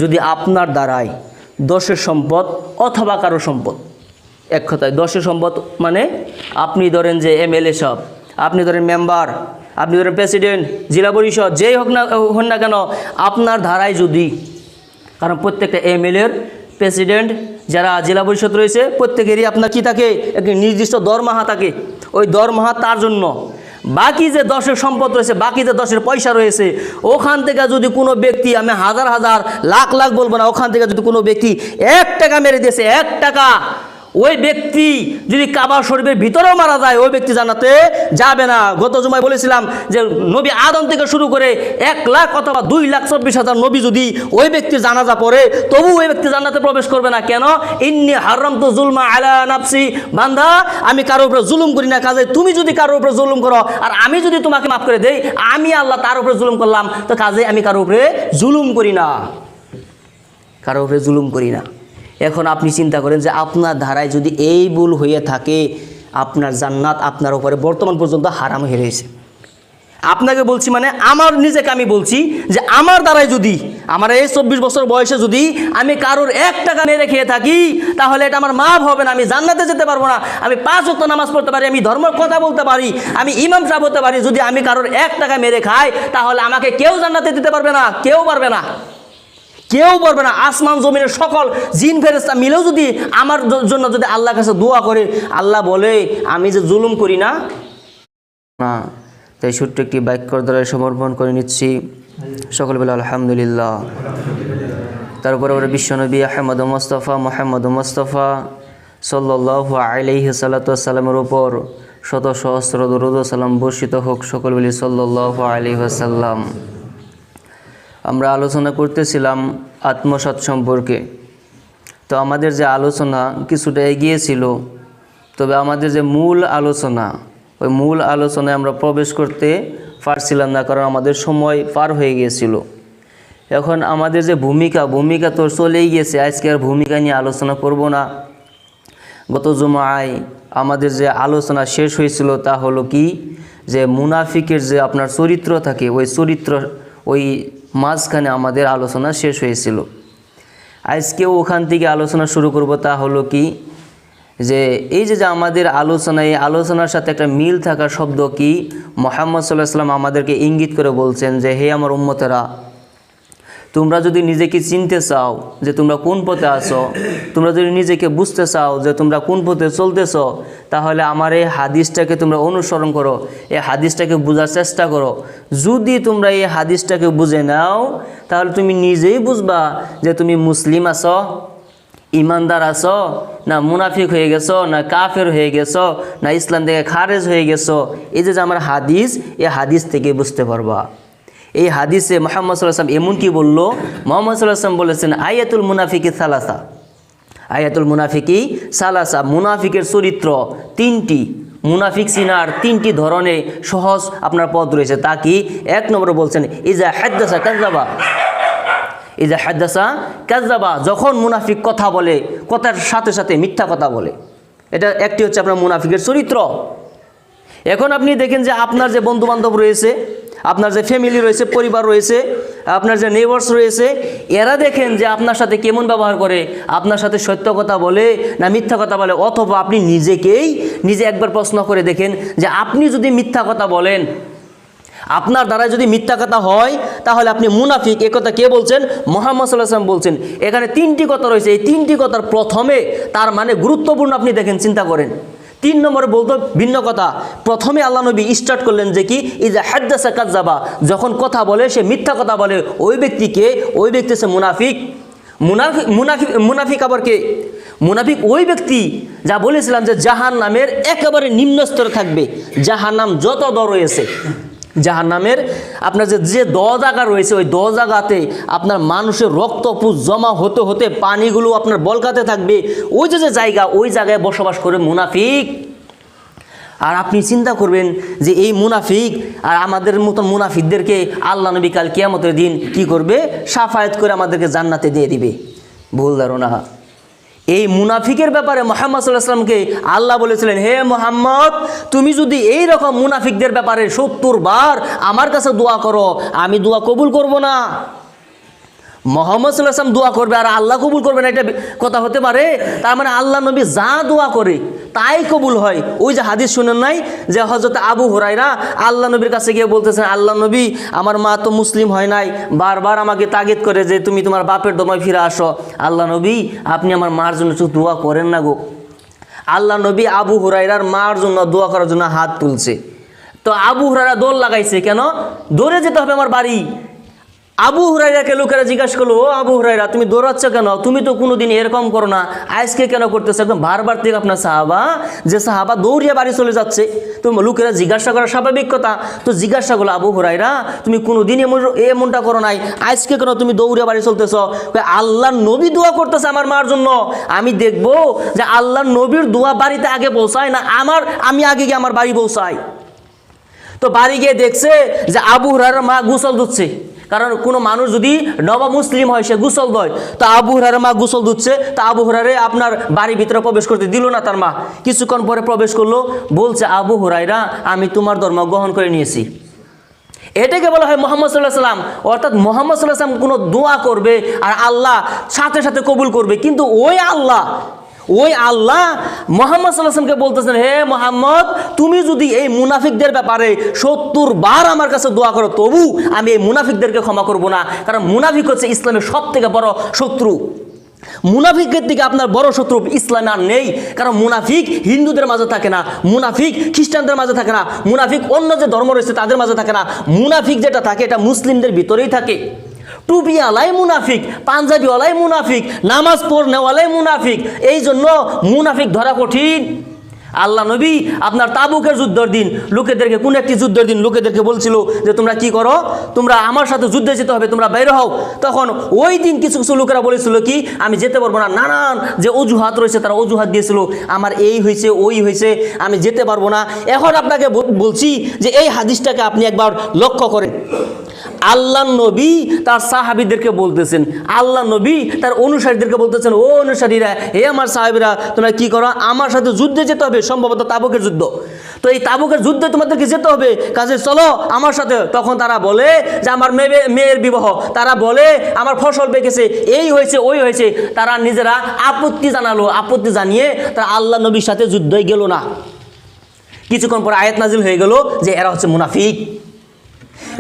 যদি আপনার দ্বারাই দশের সম্পদ অথবা কারো সম্পদ, এক কথায় দশের সম্পদ মানে আপনি ধরেন যে এমএলএ সব, আপনি ধরেন মেম্বার, আপনি ধরেন প্রেসিডেন্ট, জেলা পরিষদ, যেই হন না কেন, আপনার ধারায় যদি, কারণ প্রত্যেকটা এমএলএর, প্রেসিডেন্ট, যারা জেলা পরিষদ রয়েছে প্রত্যেকেরই আপনার কি থাকে, একটি নির্দিষ্ট দরমাহা থাকে। ওই দরমাহা তার জন্য। বাকি যে দশের সম্পদ রয়েছে, বাকি যে দশের পয়সা রয়েছে, ওখান থেকে যদি কোনো ব্যক্তি, আমি হাজার হাজার লাখ লাখ বলবো না, ওখান থেকে যদি কোনো ব্যক্তি 1 টাকা মেরে দিয়েছে, 1 টাকা, ওই ব্যক্তি যদি কাবা শরীফের ভিতরেও মারা যায়, ওই ব্যক্তি জান্নাতে যাবে না। গত জুমায় বলেছিলাম যে নবী আদম থেকে শুরু করে 1 লাখ অথবা 2,24,000 নবী যদি ওই ব্যক্তি জানাজা পড়ে, তবু ওই ব্যক্তি জান্নাতে প্রবেশ করবে না। কেন? ইন্নী হারামতু যুলমা আলা নাফসি, বান্দা আমি কারোর উপরে জুলুম করি না, কাজে তুমি যদি কারোর উপরে জুলুম করো আর আমি যদি তোমাকে মাফ করে দেই, আমি আল্লাহ তার উপরে জুলুম করলাম, তো কাজে আমি কারোর উপরে জুলুম করি না, কারোর উপরে জুলুম করি না। এখন আপনি চিন্তা করেন যে আপনার ধারায় যদি এই ভুল হয়ে থাকে, আপনার জান্নাত আপনার উপরে বর্তমান পর্যন্ত হারাম হয়ে রয়েছে। আপনাকে বলছি মানে আমার নিজেকে আমি বলছি যে আমার দ্বারাই যদি, আমার এই 24 বছর বয়সে যদি আমি কারোর 1 টাকা মেরে খেয়ে থাকি, তাহলে এটা আমার মাফ হবে না, আমি জান্নাতে যেতে পারবো না। আমি 5 ওয়াক্ত নামাজ পড়তে পারি, আমি ধর্মের কথা বলতে পারি, আমি ইমাম সাহেব হতে পারি, যদি আমি কারোর 1 টাকা মেরে খাই, তাহলে আমাকে কেউ জান্নাতে দিতে পারবে না, কেউ পারবে না, কেউ পারবে না। আসমান জমিনের সকল জিন ফেরেশতা মিলেও যদি আমার জন্য যদি আল্লাহর কাছে দোয়া করে, আল্লাহ বলে আমি যে জুলুম করি না, তাই ছোট্ট একটি বাক্যর দ্বারা সমর্পণ করে নিচ্ছি। সকল বলে আলহামদুলিল্লাহ। তারপরে আমরা বিশ্বনবী আহমদ মুস্তাফা সাল্লাল্লাহু আলাইহি সাল্লামের উপর শত সহস্র দরুদ ও সালাম বর্ষিত হোক। সকল বলি সাল্লাল্লাহু আলাইহি ওয়াসাল্লাম। আমরা আলোচনা করতেছিলাম আত্মসৎ সম্পর্কে। তো আমাদের যে আলোচনা কিছুটা এগিয়েছিল, তবে আমাদের যে মূল আলোচনা, ওই মূল আলোচনায় আমরা প্রবেশ করতে পারছিলাম না, কারণ আমাদের সময় পার হয়ে গিয়েছিল। এখন আমাদের যে ভূমিকা তো চলেই গিয়েছে, আজকে আর ভূমিকা নিয়ে আলোচনা করব না। গত জুমায় আমাদের যে আলোচনা শেষ হয়েছিল তা হলো কি, যে মুনাফিকের যে আপনার চরিত্র থাকে, ওই চরিত্র, ওই মাঝখানে আমাদের আলোচনা শেষ হয়েছিল। আজকেও ওখান থেকে আলোচনা শুরু করব। তা হলো কি, যে এই যে আমাদের আলোচনা, এই আলোচনার সাথে একটা মিল থাকা শব্দ কি, মুহাম্মদ সাল্লাল্লাহু আলাইহি ওয়াসাল্লাম আমাদেরকে ইঙ্গিত করে বলছেন যে হে আমার উম্মতেরা, তোমরা যদি নিজেকে চিনতে চাও যে তোমরা কোন পথে আছো, তোমরা যদি নিজেকে বুঝতে চাও যে তোমরা কোন পথে চলতেছো, তাহলে আমার এই হাদিসটাকে তোমরা অনুসরণ করো, এই হাদিসটাকে বোঝার চেষ্টা করো। যদি তোমরা এই হাদিসটাকে বুঝে নাও, তাহলে তুমি নিজেই বুঝবা যে তুমি মুসলিম আছো, ইমানদার আছো, না মুনাফিক হয়ে গেছো, না কাফের হয়ে গেছো, না ইসলাম থেকে খারেজ হয়ে গেছো। এই যে আমার হাদিস, এই হাদিস থেকে বুঝতে পারবা। এই হাদিসে মুহাম্মদ সাল্লাল্লাহু আলাইহি ওয়াসাল্লাম এমন কি বললো, মুহাম্মদ সাল্লাল্লাহু আলাইহি ওয়াসাল্লাম বলেছেন আয়াতুল মুনাফিকি সালাসা, আয়াতুল মুনাফিকি সালাসা, মুনাফিকের চরিত্র 3টি, মুনাফিক চিনার 3টি ধরনের সহজ আপনার পদ রয়েছে। তা কি? 1 নম্বরে বলছেন ইজা হাদ্দাসা কাযাবা, ইজা হাদ্দাসা কাযাবা, যখন মুনাফিক কথা বলে, কথার সাথে সাথে মিথ্যা কথা বলে। এটা একটি হচ্ছে আপনার মুনাফিকের চরিত্র। এখন আপনি দেখেন যে আপনার যে বন্ধু বান্ধব রয়েছে, আপনার যে ফ্যামিলি রয়েছে, পরিবার রয়েছে, আপনার যে নেইবার্স রয়েছে, এরা দেখেন যে আপনার সাথে কেমন ব্যবহার করে, আপনার সাথে সত্য কথা বলে না মিথ্যা কথা বলে। অথবা আপনি নিজে একবার প্রশ্ন করে দেখেন যে আপনি যদি মিথ্যা কথা বলেন, আপনার দ্বারা যদি মিথ্যা কথা হয়, তাহলে আপনি মুনাফিক। এ কথা কে বলছেন? মুহাম্মদ সাল্লাল্লাহু আলাইহি ওয়াসাল্লাম বলছেন। এখানে 3টি কথা রয়েছে, এই 3টি কথার প্রথমে তার মানে গুরুত্বপূর্ণ, আপনি দেখেন, চিন্তা করেন। 3 নম্বরে বলতো ভিন্ন কথা। প্রথমে আল্লাহ নবী স্টার্ট করলেন যে কি, ইজা হাদ্দাসা কাযাবা, যখন কথা বলে সে মিথ্যা কথা বলে, ওই ব্যক্তি সে মুনাফিক। মুনাফিক আবার কে? মুনাফিক ওই ব্যক্তি যা বলেছিলাম যে জাহান্নামের একেবারে নিম্ন স্তরে থাকবে। জাহান্নাম যত দর রয়েছে, জাহান্নামের আপনার যে 10 জায়গা রয়েছে, ওই 10 জায়গাতে আপনার মানুষের রক্তপুষ জমা হতে হতে পানিগুলো আপনার বলকাতে থাকবে। ওই যে জায়গা, ওই জায়গায় বসবাস করে মুনাফিক। আর আপনি চিন্তা করবেন যে এই মুনাফিক আর আমাদের মতো মুনাফিকদেরকে আল্লাহ নবী কাল কিয়ামতের দিন কি করবে? শাফায়াত করে আমাদেরকে জান্নাতে দিয়ে দিবে। ভুল ধারণা। এই মুনাফিকের ব্যাপারে মুহাম্মদ সাল্লাল্লাহু আলাইহি ওয়াসাল্লামকে আল্লাহ বলেছিলেন, হে মুহাম্মদ, তুমি যদি এই রকম মুনাফিকদের ব্যাপারে 70 বার আমার কাছে দোয়া করো, আমি দোয়া কবুল করব না। মুহাম্মদ সাল্লাল্লাহু আলাইহি ওয়াসাল্লাম দোয়া করবে আর আল্লাহ কবুল করবে না, এটা কথা হতে পারে? তার মানে আল্লাহ নবী যা দোয়া করে তাই কবুল হয়। ওই যে হাদিস শুনেন নাই যে হযরত আবু হুরায়রা আল্লাহ নবীর কাছে গিয়ে বলতেছেন, আল্লাহ নবী আমার মা তো মুসলিম হয় নাই, বারবার আমাকে তাগিদ করে যে তুমি তোমার বাপের দমায় ফিরে আসো, আল্লাহ নবী আপনি আমার মার জন্য একটু দোয়া করেন না গো। আল্লাহ নবী আবু হুরায়রার মার জন্য দোয়া করার জন্য হাত তুলছে। তো আবু হুরায়রা দৌড় লাগাইছে, কেন? দৌড়ে যেতে হবে আমার বাড়ি। আবু হুরায়রাকে লোকেরা জিজ্ঞাসা করলো, ও আবু হুরায়রা তুমি দৌড়াচ্ছ কেন? তুমি তো কোনোদিন এরকম করো না, আজকে কেন করতেছো? একদম বারবার থেকে আপনার সাহাবা, যে সাহাবা দৌড়িয়ে বাড়ি চলে যাচ্ছে, তো লোকেরা জিজ্ঞাসা করা স্বাভাবিক কথা। তো জিজ্ঞাসা করলো, আবু হুরায়রা তুমি কোনোদিন এমনটা করো নাই, আজকে কেন তুমি দৌড়ে বাড়ি চলতেছ? আল্লাহর নবী দোয়া করতেছে আমার মার জন্য, আমি দেখবো যে আল্লাহর নবীর দোয়া বাড়িতে আগে পৌঁছায় না আমি আগে গিয়ে আমার বাড়ি পৌঁছাই। তো বাড়ি গিয়ে দেখছে যে আবু হুরায়রার মা গোসল দিচ্ছে, কারণ কোনো মানুষ যদি নবা মুসলিম হয় সে গোসল দেয়। তো আবু হুরায়রার মা গোসল দিচ্ছে, তো আবু হুরায়রা আপনার বাড়ির ভিতরে প্রবেশ করতে দিল না তার মা। কিছুক্ষণ পরে প্রবেশ করলো, বলছে আবু হুরায়রা আমি তোমার ধর্ম গ্রহণ করে নিয়েছি। এটাকে বলা হয় মুহাম্মদ সাল্লাল্লাহু আলাইহি ওয়াসাল্লাম। অর্থাৎ মুহাম্মদ সাল্লাল্লাহু আলাইহি ওয়াসাল্লাম কোনো দোয়া করবে আর আল্লাহ সাথে সাথে কবুল করবে, কিন্তু ওই আল্লাহ মুহাম্মদ সাল্লাল্লাহু আলাইহি ওয়াসাল্লামকে বলতেছেন, হে মুহাম্মদ তুমি যদি এই মুনাফিকদের ব্যাপারে 70 বার আমার কাছে দোয়া করো তবু আমি এই মুনাফিকদেরকে ক্ষমা করব না, কারণ মুনাফিক হচ্ছে ইসলামের সবথেকে বড় শত্রু। মুনাফিকের দিকে আপনার বড় শত্রু ইসলামে আর নেই, কারণ মুনাফিক হিন্দুদের মাঝে থাকে না, মুনাফিক খ্রিস্টানদের মাঝে থাকে না, মুনাফিক অন্য যে ধর্ম রয়েছে তাদের মাঝে থাকে না, মুনাফিক যেটা থাকে এটা মুসলিমদের ভিতরেই থাকে। টুপিওয়ালাই মুনাফিক, পাঞ্জাবিওয়ালাই মুনাফিক, নামাজ পড়নেওয়ালাই মুনাফিক, এই জন্য মুনাফিক ধরা কঠিন। আল্লাহ নবী আপনার তাবুকের যুদ্ধের দিন লোকেদেরকে, কোন একটি যুদ্ধের দিন লোকেদেরকে বলছিল যে তোমরা কি করো, তোমরা আমার সাথে যুদ্ধে যেতে হবে, তোমরা বাইরে হও। তখন ওই দিন কিছু কিছু লোকেরা বলেছিল কি আমি যেতে পারবো না, নানান যে অজুহাত রয়েছে তারা অজুহাত দিয়েছিল, আমার এই হয়েছে ওই হয়েছে আমি যেতে পারবো না। এখন আপনাকে বলছি যে এই হাদিসটাকে আপনি একবার লক্ষ্য করেন। আল্লাহ নবী তার সাহাবীদেরকে বলতেছেন, আল্লাহ নবী তার অনুসারীদেরকে বলতেছেন, ও অনুসারীরা, হে আমার সাহাবীরা তোমরা কি করো, আমার সাথে যুদ্ধে যেতে হবে, সম্ভবত তাবুকের যুদ্ধ। তো এই তাবুকের যুদ্ধে তোমাদেরকে যেতে হবে, কাজে চলো আমার সাথে। তখন তারা বলে যে আমার মেয়ের বিবাহ, তারা বলে আমার ফসল পেকেছে, এই হয়েছে ওই হয়েছে, তারা নিজেরা আপত্তি জানালো, আপত্তি জানিয়ে তারা আল্লাহ নবীর সাথে যুদ্ধই গেল না। কিছুক্ষণ পর আয়াত নাজিল হয়ে গেল যে এরা হচ্ছে মুনাফিক।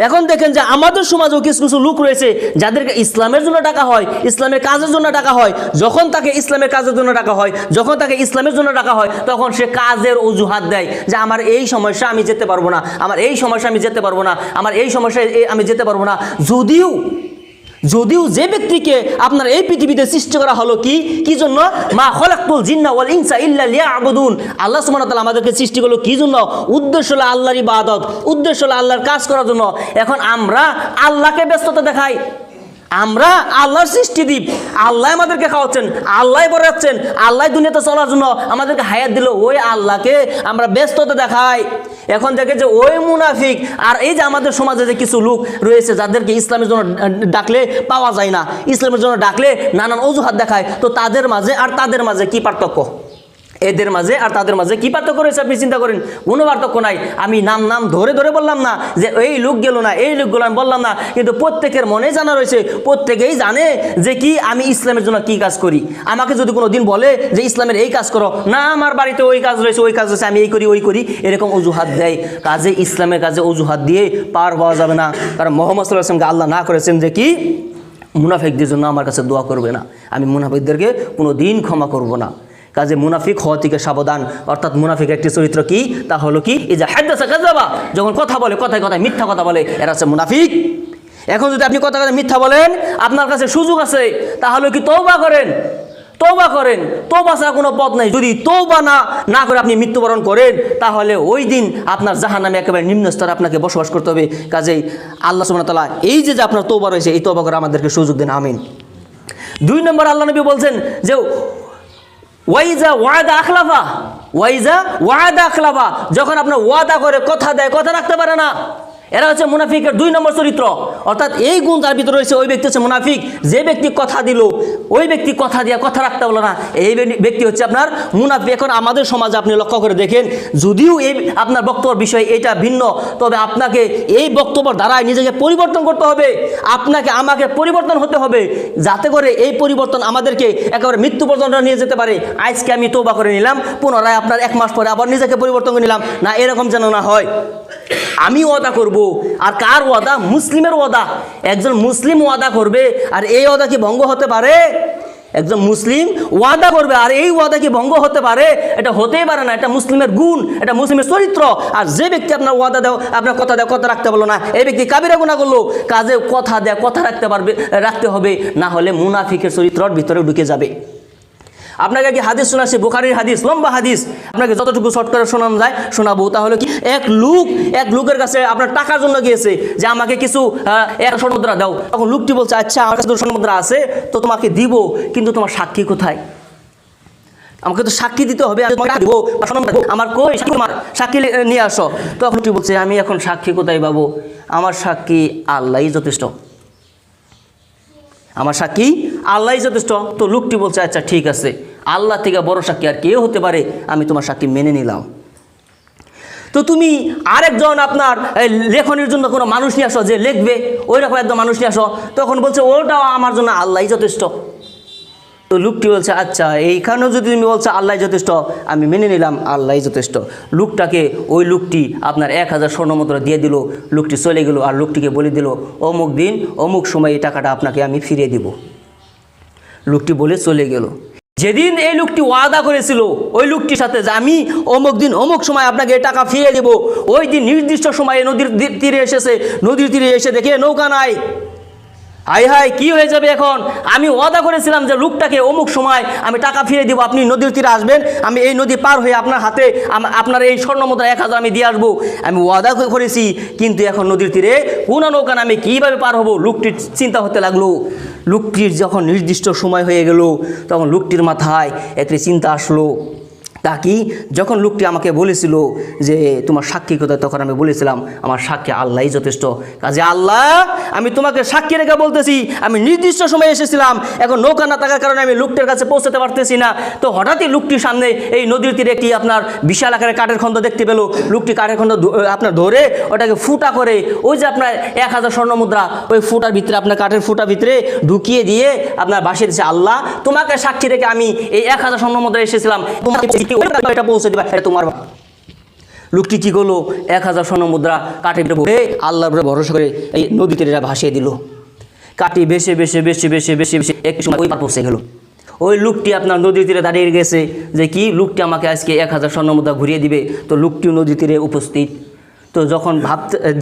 এখন দেখেন যে আমাদের সমাজেও কিছু কিছু লোক রয়েছে যাদেরকে ইসলামের জন্য ডাকা হয়, ইসলামের কাজের জন্য ডাকা হয়। যখন তাকে ইসলামের কাজের জন্য ডাকা হয়, যখন তাকে ইসলামের জন্য ডাকা হয়, তখন সে কাজের অজুহাত দেয় যে আমার এই সমস্যা আমি যেতে পারবো না, আমার এই সমস্যা আমি যেতে পারবো না, আমার এই সমস্যায় আমি যেতে পারবো না। যদিও যে ব্যক্তিকে আপনার এই পৃথিবীতে সৃষ্টি করা হলো কি জন্য, মা খলাকতুল জিন্না ওয়াল ইনসা ইল্লা লিয়াবুদুন, আল্লাহ সুবহানাহু ওয়া তাআলা আমাদেরকে সৃষ্টি করলো কি জন্য? উদ্দেশ্য হলো আল্লাহর ইবাদত, উদ্দেশ্য হলো আল্লাহর কাজ করার জন্য। এখন আমরা আল্লাহকে ব্যস্ততা দেখাই, আমরা আল্লাহর সৃষ্টিদ্বীপ, আল্লাহ আমাদেরকে খাওয়াচ্ছেন, আল্লাহ বড়াচ্ছেন, আল্লাহ দুনিয়াতে চলার জন্য আমাদেরকে হায়াত দিল, ওই আল্লাহকে আমরা ব্যস্ততা দেখাই। এখন দেখে যে ওই মুনাফিক আর এই যে আমাদের সমাজে যে কিছু লোক রয়েছে যাদেরকে ইসলামের জন্য ডাকলে পাওয়া যায় না, ইসলামের জন্য ডাকলে নানান অজুহাত দেখায়, তো তাদের মাঝে আর তাদের মাঝে কি পার্থক্য? এদের মাঝে আর তাদের মাঝে কি পার্থক্য রয়েছে আপনি চিন্তা করেন? কোনো পার্থক্য নাই। আমি নাম ধরে ধরে বললাম না যে এই লোক গেল না, এই লোকগুলো আমি বললাম না, কিন্তু প্রত্যেকের মনে জানা রয়েছে, প্রত্যেকেই জানে যে কি আমি ইসলামের জন্য কি কাজ করি। আমাকে যদি কোনো দিন বলে যে ইসলামের এই কাজ করো, না আমার বাড়িতে ওই কাজ রয়েছে ওই কাজ রয়েছে আমি এই করি ওই করি, এরকম অজুহাত দেয়। কাজে ইসলামের কাজে অজুহাত দিয়ে পার পাওয়া যাবে না, কারণ মুহাম্মদ সাল্লাল্লাহু আলাইহি ওয়াসাল্লামকে আল্লাহ না করেছেন যে কি মুনাফিকদের জন্য আমার কাছে দোয়া করবে না, আমি মুনাফিকদেরকে কোনো দিন ক্ষমা করব না। কাজে মুনাফিক হওয়া থেকে সাবধান। অর্থাৎ মুনাফিক একটি চরিত্র কি, তা হলো কি, এই যে হাদাসা কাযাবা, যখন কথা বলে কথায় কথায় মিথ্যা কথা বলে, এরা হচ্ছে মুনাফিক। এখন যদি আপনি কথা কথায় মিথ্যা বলেন, আপনার কাছে সুযোগ আছে, তাহলে কি তওবা করেন, তওবা ছাড়া কোনো পথ নাই। যদি তওবা না করে আপনি মৃত্যুবরণ করেন, তাহলে ওই দিন আপনার জাহান্নামে একেবারে নিম্ন স্তরে আপনাকে বসবাস করতে হবে। কাজেই আল্লাহ সুবহানাহু ওয়া তাআলা এই যে আপনার তওবা রয়েছে, এই তওবা করে আমাদেরকে সুযোগ দেন, আমিন। 2 নম্বর আল্লাহ নবী বলছেন যে ওয়াইজা ওয়াদা আখলাফা, যখন আপনার ওয়াদা করে কথা দেয়, কথা রাখতে পারে না। এরা হচ্ছে মুনাফিকের 2 নম্বর চরিত্র, অর্থাৎ এই গুণ তার ভিতরে রয়েছে। ওই ব্যক্তি হচ্ছে মুনাফিক। যে ব্যক্তি কথা দিল, ওই ব্যক্তি কথা দিয়ে কথা রাখতে বলো না, এই ব্যক্তি হচ্ছে আপনার মুনাফিক। এখন আমাদের সমাজে আপনি লক্ষ্য করে দেখেন, যদিও এই আপনার বক্তব্যের বিষয় এটা ভিন্ন, তবে আপনাকে এই বক্তব্যের দ্বারাই নিজেকে পরিবর্তন করতে হবে। আপনাকে আমাকে পরিবর্তন হতে হবে, যাতে করে এই পরিবর্তন আমাদেরকে একেবারে মৃত্যু পর্যন্ত নিয়ে যেতে পারে। আজকে আমি তওবা করে নিলাম, পুনরায় আপনার 1 মাস পরে আবার নিজেকে পরিবর্তন করে নিলাম, না এরকম যেন না হয়। আমি ওয়াদা করব, আর কার ওয়াদা? মুসলিমের ওয়াদা। একজন মুসলিম ওয়াদা করবে, আর এই ওয়াদা কি ভঙ্গ হতে পারে? একজন মুসলিম ওয়াদা করবে, আর এই ওয়াদা কি ভঙ্গ হতে পারে? এটা হতেই পারে না। এটা মুসলিমের গুণ, এটা মুসলিমের চরিত্র। আর যে ব্যক্তি আপনার ওয়াদা দেও, আপনার কথা দেও, কথা রাখতে বলো না, এই ব্যক্তি কাবিরা গুনাহ করলো। কাজে কথা দেয়, কথা রাখতে হবে, না হলে মুনাফিকের চরিত্রের ভিতরে ঢুকে যাবে। আপনাকে কি হাদিস শোনাচ্ছি, বুখারীর হাদিস, লম্বা হাদিস, আপনাকে যতটুকু শর্ট করে শোনানো যায় শোনাবো। তাহলে কি, এক লোকের কাছে আপনার টাকার জন্য গিয়েছে যে আমাকে কিছু 1 স্বর্ণমুদ্রা দাও। তখন লোকটি বলছে, আচ্ছা আমার কাছে স্বর্ণমুদ্রা আছে, তো তোমাকে দিব, কিন্তু তোমার সাক্ষী কোথায়? আমাকে তো সাক্ষী দিতে হবে, আমার কই সাক্ষী নিয়ে আসো। তখন লোকটি বলছে, আমি এখন সাক্ষী কোথায় পাবো? আমার সাক্ষী আল্লাহই যথেষ্ট, আমার সাক্ষী আল্লাহই যথেষ্ট। তো লোকটি বলছে, আচ্ছা ঠিক আছে, আল্লাহ থেকে বড় সাক্ষী আর কেউ হতে পারে, আমি তোমার সাক্ষী মেনে নিলাম। তো তুমি আরেকজন আপনার লেখনের জন্য কোনো মানুষ নিয়ে আসো, যে লিখবে, ওই রকম একদম মানুষ নিয়ে আসো। তখন বলছে, ওটাও আমার জন্য আল্লাহই যথেষ্ট। তো লোকটি বলছে, আচ্ছা এইখানেও যদি তুমি বলছো আল্লাহ যথেষ্ট, আমি মেনে নিলাম আল্লাহই যথেষ্ট। লোকটাকে ওই লোকটি আপনার 1000 স্বর্ণমুদ্রা দিয়ে দিল। লোকটি চলে গেল, আর লোকটিকে বলে দিল, অমুক দিন অমুক সময় এই টাকাটা আপনাকে আমি ফিরিয়ে দিব। লোকটি বলে চলে গেল। যেদিন এই লোকটি ওয়াদা করেছিল ওই লোকটির সাথে যে আমি অমুক দিন অমুক সময় আপনাকে এই টাকা ফিরিয়ে দেব, ওই দিন নির্দিষ্ট সময়ে নদীর তীরে এসেছে। নদীর তীরে এসে দেখে নৌকা নাই। হায় হায়, কি হয়ে যাবে এখন? আমি ওয়াদা করেছিলাম যে লোকটাকে অমুক সময় আমি টাকা ফিরিয়ে দিব, আপনি নদীর তীরে আসবেন, আমি এই নদী পার হয়ে আপনার হাতে আপনার এই স্বর্ণমুদ্রা 1000 আমি দিয়ে আসবো। আমি ওয়াদা করেছি, কিন্তু এখন নদীর তীরে কোনো নৌকা না, আমি কীভাবে পার হবো? লোকটির চিন্তা হতে লাগলো। লোকটির যখন নির্দিষ্ট সময় হয়ে গেল, তখন লোকটির মাথায় একটি চিন্তা আসলো। তা কি? যখন লোকটি আমাকে বলেছিল যে তোমার সাক্ষী কোথায়, তখন আমি বলেছিলাম আমার সাক্ষী আল্লাহই যথেষ্ট। কাজে আল্লাহ, আমি তোমাকে সাক্ষী রেখে বলতেছি, আমি নির্দিষ্ট সময়ে এসেছিলাম, এখন নৌকা না থাকার কারণে আমি লোকটির কাছে পৌঁছতে পারতেছি না। তো হঠাৎই লোকটির সামনে এই নদীর তীরে একটি আপনার বিশাল আকারের কাঠের খন্ড দেখতে পেল। লোকটি কাঠের খন্ড আপনার ধরে ওটাকে ফুটা করে, ওই যে আপনার 1000 স্বর্ণমুদ্রা ওই ফুটার ভিতরে, আপনার কাঠের ফুটার ভিতরে ঢুকিয়ে দিয়ে আপনার বাসিয়ে দিচ্ছে, আল্লাহ তোমাকে সাক্ষী রেখে আমি এই 1000 স্বর্ণমুদ্রা এসেছিলাম, তোমাকে এটা পৌঁছে দিবা, এটা তোমার। লোকটি কি করলো? 1000 স্বর্ণমুদ্রা কাঠে ভরে আল্লাহর উপরে ভরসা করে এই নদী তীরে ভাসিয়ে দিল। কাটি বেশি বেশি বেশি বেশি বেশি বেশি একটু সময় ওই পার পৌঁছে গেল। ওই লোকটি আপনার নদীর তীরে দাঁড়িয়ে গেছে যে কি, লোকটি আমাকে আজকে 1000 স্বর্ণমুদ্রা ঘুরিয়ে দিবে। তো লোকটিও নদীর তীরে উপস্থিত। তো যখন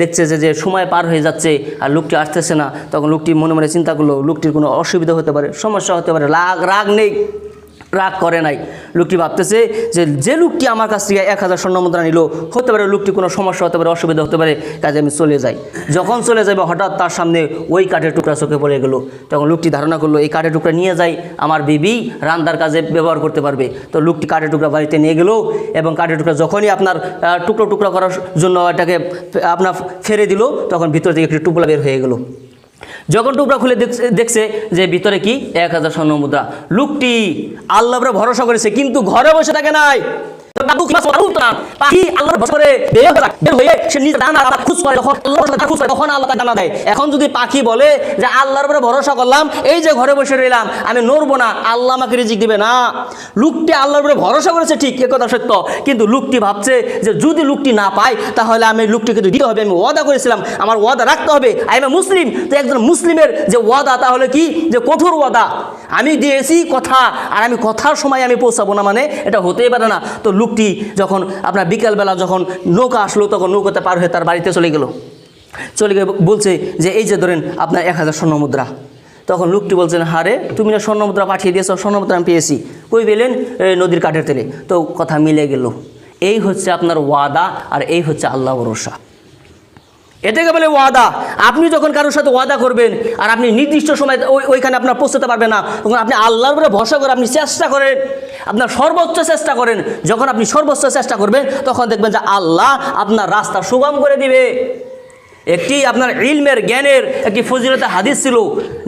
দেখছে যে সময় পার হয়ে যাচ্ছে আর লোকটি আসতেছে না, তখন লোকটি মনে মনে চিন্তা করলো লোকটির কোনো অসুবিধা হতে পারে, সমস্যা হতে পারে। রাগ নেই, রাগ করে নাই। লোকটি ভাবতেছে যে লোকটি আমার কাছ থেকে 1000 স্বর্ণমুদ্রা নিল, হতে পারে লোকটি কোনো সমস্যা হতে পারে, অসুবিধা হতে পারে, কাজে আমি চলে যাই। যখন চলে যাবে, হঠাৎ তার সামনে ওই কাঠের টুকরা চোখে পড়ে গেল। তখন লোকটি ধারণা করলো এই কাঠের টুকরা নিয়ে যাই, আমার বিবি রান্নার কাজে ব্যবহার করতে পারবে। তো লোকটি কাঠের টুকরা বাড়িতে নিয়ে গেল, এবং কাঠের টুকরা যখনই আপনার টুকরো টুকরা করার জন্য এটাকে আপনার ফেলে দিল, তখন ভিতর থেকে একটি টুকরা বের হয়ে গেল। যখন টুকরা খুলে দেখছে যে ভিতরে কি 1000 স্বর্ণমুদ্রা। লোকটি আল্লাহর উপরে ভরসা করেছে, কিন্তু ঘরে বসে থাকে নাই। এখন যদি পাখি বলে যে আল্লাহর উপরে ভরসা করলাম, এই যে ঘরে বসে রইলাম, আমি নড়বো না, আল্লাহ আমাকে রিজিক দিবে না। লোকটি আল্লাহর উপরে ভরসা করেছে ঠিক, এ কথা সত্য, কিন্তু লোকটি ভাবছে যে যদি লোকটি না পায় তাহলে আমি লোকটিকে দিতে হবে, আমি ওয়াদা করেছিলাম, আমার ওয়াদা রাখতে হবে, আই এম এ মুসলিম। তো একজন মুসলিমের যে ওয়াদা, তাহলে কি যে কঠোর ওয়াদা, আমি দিয়েছি কথা, আর আমি কথার সময় আমি পৌঁছাবো না, মানে এটা হতেই পারে না। তো লোকটি যখন আপনার বিকালবেলা যখন নৌকা আসলো, তখন নৌকাতে পার হয়ে তার বাড়িতে চলে গেল। বলছে যে এই যে ধরেন আপনার 1000 স্বর্ণমুদ্রা। তখন লোকটি বলছেন, হারে তুমি না স্বর্ণমুদ্রা পাঠিয়ে দিয়েছ, স্বর্ণমুদ্রা আমি পেয়েছি, কই পেলেন? নদীর কাঠের তেলে। তো কথা মিলে গেল। এই হচ্ছে আপনার ওয়াদা, আর এই হচ্ছে আল্লাহ ভরসা। এটাকে বলে ওয়াদা। আপনি যখন কারোর সাথে ওয়াদা করবেন আর আপনি নির্দিষ্ট সময় ওইখানে আপনার পৌঁছতে পারবেন না, তখন আপনি আল্লাহর উপরে ভরসা করে আপনি চেষ্টা করেন, আপনার সর্বোচ্চ চেষ্টা করেন। যখন আপনি সর্বোচ্চ চেষ্টা করবেন, তখন দেখবেন যে আল্লাহ আপনার রাস্তা সুগম করে দিবে। একটি আপনার ইলমের জ্ঞানের একটি ফজিলতের হাদিস ছিল,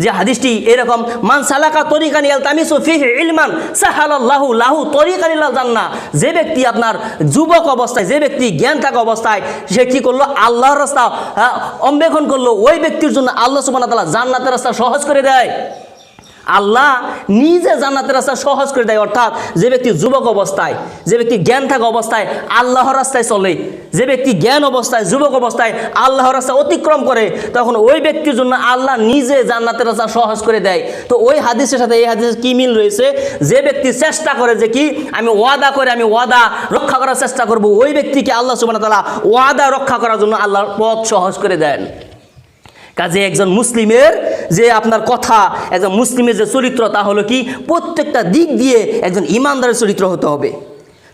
যে হাদিসটি এরকম, মান সালাকা তরিকান ইয়ালতামিসু ফিহি ইলমান সাহালাল্লাহু লাহু তরিকান ইলাল জান্নাহ। যে ব্যক্তি আপনার যুবক অবস্থায়, যে ব্যক্তি জ্ঞান থাকা অবস্থায় সে কি করলো, আল্লাহর রাস্তা অন্বেষণ করলো, ওই ব্যক্তির জন্য আল্লাহ সুবহানাহু ওয়া তাআলা জান্নাতের রাস্তা সহজ করে দেয়। আল্লাহ নিজে জান্নাতের রাস্তা সহজ করে দেয়। অর্থাৎ যে ব্যক্তি যুবক অবস্থায়, যে ব্যক্তি জ্ঞান থাকা অবস্থায় আল্লাহর রাস্তায় চলে, যে ব্যক্তি জ্ঞান অবস্থায় যুবক অবস্থায় আল্লাহর রাস্তা অতিক্রম করে, তখন ওই ব্যক্তির জন্য আল্লাহ নিজে জান্নাতের রাস্তা সহজ করে দেয়। তো ওই হাদিসের সাথে এই হাদিসের কি মিল রয়েছে? যে ব্যক্তি চেষ্টা করে যে কি আমি ওয়াদা রক্ষা করার চেষ্টা করব, ওই ব্যক্তিকে আল্লাহ সুবহানাহু ওয়া তাআলা ওয়াদা রক্ষা করার জন্য আল্লাহর পথ সহজ করে দেন। কাজে একজন মুসলিমের যে আপনার কথা, একজন মুসলিমের যে চরিত্র, তা হলো কি প্রত্যেকটা দিক দিয়ে একজন ইমানদারের চরিত্র হতে হবে।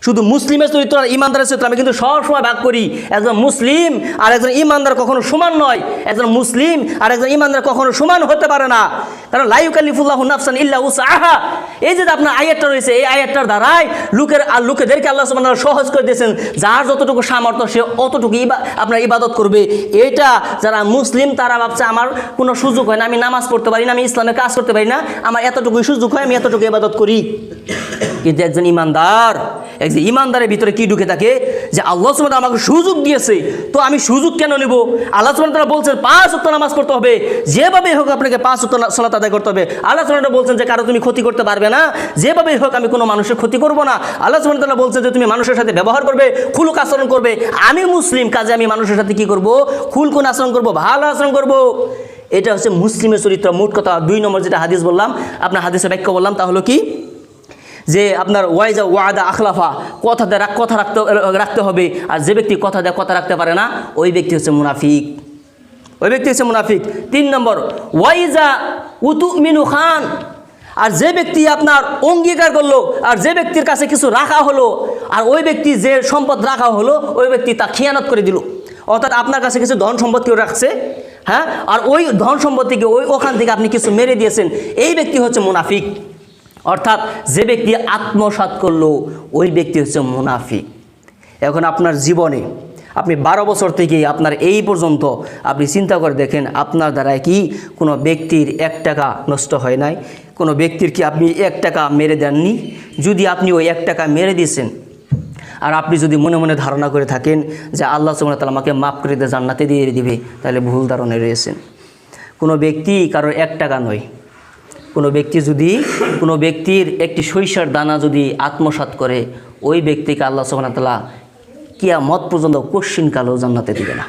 শুধু মুসলিমের চরিত্র আর ইমানদারের চরিত্র আমি কিন্তু সবসময় ভাগ করি। একজন মুসলিম আর একজন ইমানদার কখনো সমান নয়। একজন মুসলিম আর একজন ইমানদার কখনো সমান হতে পারে না, কারণ লা ইউকাল্লিফুল্লাহু নাফসান ইল্লা উসআহা। এই যে আপনার আয়াতটা রয়েছে, এই আয়াতটার দ্বারাই লোকেদেরকে আল্লাহ সুবহানাহু ওয়া তাআলা সহজ করে দিয়েছেন। যার যতটুকু সামর্থ্য সে অতটুকু আপনার ইবাদত করবে। এটা যারা মুসলিম তারা ভাবছে আমার কোনো সুযোগ হয় না, আমি নামাজ পড়তে পারি না, আমি ইসলামের কাজ করতে পারি না, আমার এতটুকুই সুযোগ হয়, আমি এতটুকু ইবাদত করি। কিন্তু একজন ইমানদারের ভিতরে কি ঢুকে থাকে, যে আল্লাহ সুবহানাহু ওয়া তাআলা আমাকে সুযোগ দিয়েছে, তো আমি সুযোগ কেন নেব? আল্লাহ সুবহানাহু ওয়া তাআলা বলছেন 5 ওয়াক্ত নামাজ পড়তে হবে, যেভাবে হোক আপনাকে 5 ওয়াক্ত সালাত আদায় করতে হবে। আল্লাহ সুবহানাহু ওয়া তাআলা বলছেন যে কারো তুমি ক্ষতি করতে পারবে না, যেভাবে হোক আমি কোনো মানুষের ক্ষতি করব না। আল্লাহ সুবহানাহু ওয়া তাআলা বলছেন যে তুমি মানুষের সাথে ব্যবহার করবে, খুলুক আচরণ করবে। আমি মুসলিম, কাজে আমি মানুষের সাথে কি করব, খুলকুন আচরণ করব, ভালো আচরণ করব। এটা হচ্ছে মুসলিমের চরিত্র। মোট কথা 2 নম্বর যেটা হাদিস বললাম, আপনার হাদিসের ব্যাখ্যা বললাম, তা হলো কি যে আপনার ওয়াদা আখলাফা, কথা রাখতে হবে। আর যে ব্যক্তি কথা দেয় কথা রাখতে পারে না, ওই ব্যক্তি হচ্ছে মুনাফিক, ওই ব্যক্তি হচ্ছে মুনাফিক। 3 নম্বর ওয়াইজা উতুমিনু খান। আর যে ব্যক্তি আপনার অঙ্গীকার করলো, আর যে ব্যক্তির কাছে কিছু রাখা হলো, আর ওই ব্যক্তি যে সম্পদ রাখা হলো, ওই ব্যক্তি তা খিয়ানত করে দিল। অর্থাৎ আপনার কাছে কিছু ধন সম্পদ কেউ রাখছে, হ্যাঁ, আর ওই ধন সম্পত্তিকে ওখান থেকে আপনি কিছু মেরে দিয়েছেন, এই ব্যক্তি হচ্ছে মুনাফিক। অর্থাৎ যে ব্যক্তি আত্মসাৎ করলো, ওই ব্যক্তি হচ্ছে মুনাফিক। এখন আপনার জীবনে আপনি 12 বছর থেকে আপনার এই পর্যন্ত আপনি চিন্তা করে দেখেন, আপনার দ্বারা কি কোনো ব্যক্তির 1 টাকা নষ্ট হয় নাই? কোনো ব্যক্তির কি আপনি 1 টাকা মেরে দেননি? যদি আপনি ওই 1 টাকা মেরে দিয়েছেন, আর আপনি যদি মনে মনে ধারণা করে থাকেন যে আল্লাহ সুবহানাহু ওয়া তাআলা আমাকে মাফ করে দিয়ে জান্নাতে দিয়ে দিবে, তাহলে ভুল ধারণায় রয়েছেন। কোনো ব্যক্তি কারোর 1 টাকা নয়, কোনো ব্যক্তির একটি সরিষার দানা যদি আত্মসাৎ করে, ওই ব্যক্তিকে আল্লাহ সুবহানাহু ওয়া তাআলা কিয়ামত পর্যন্ত কোশ্চিনকালেও জান্নাতে দিবে না।